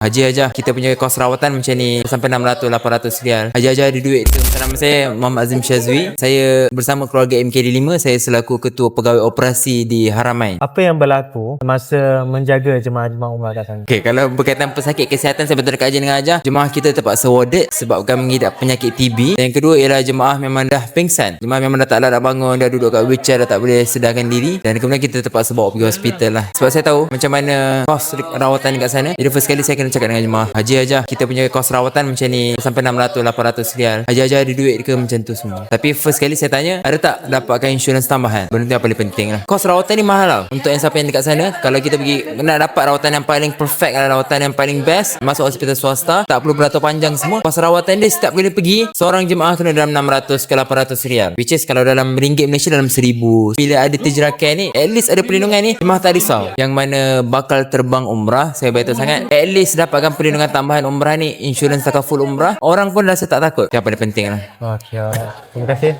Haji Hajah, kita punya kos rawatan macam ni sampai 600-800 rial. Haji Hajah ada duit ke? Nama saya Muhammad Azim Syazwi. Saya bersama keluarga MKD5. Saya selaku ketua pegawai operasi di Haramain. Apa yang berlaku semasa menjaga jemaah-jemaah umrah kat sana? Okey, kalau berkaitan pesakit kesihatan, saya betul kaji dengan Hajah. Jemaah kita terpaksa warded sebabkan mengidap penyakit TB. Dan yang kedua ialah jemaah memang dah pingsan. Jemaah memang dah tak larat bangun, dah duduk kat wheelchair, dah tak boleh sedarkan diri. Dan kemudian kita terpaksa bawa pergi hospital lah. Sebab saya tahu macam mana kos rawatan dekat sana. Jadi first kali saya kena cakap dengan jemaah, Haji Hajah, kita punya kos rawatan macam ni sampai 600-800 rial. Haji Hajah ada duit ke macam tu semua. Tapi first kali saya tanya, ada tak dapatkan insurans tambahan? Benda tu yang paling penting lah. Kos rawatan ni mahal tau. Untuk yang siapa yang dekat sana, kalau kita pergi nak dapat rawatan yang paling perfect lah, rawatan yang paling best, masuk hospital swasta, tak perlu beratur panjang semua. Kos rawatan dia setiap kali pergi, seorang jemaah kena dalam 600 ke 800 rial. Which is kalau dalam ringgit Malaysia dalam 1000. Bila ada tijrakan ni, at least ada perlindungan ni, jemaah tak risau. Yang mana bakal terbang umrah, saya beritahu sangat, at least dapatkan perlindungan tambahan umrah ni, insurans takaful umrah, orang pun rasa tak takut. Yang paling penting lah. Okey, terima kasih.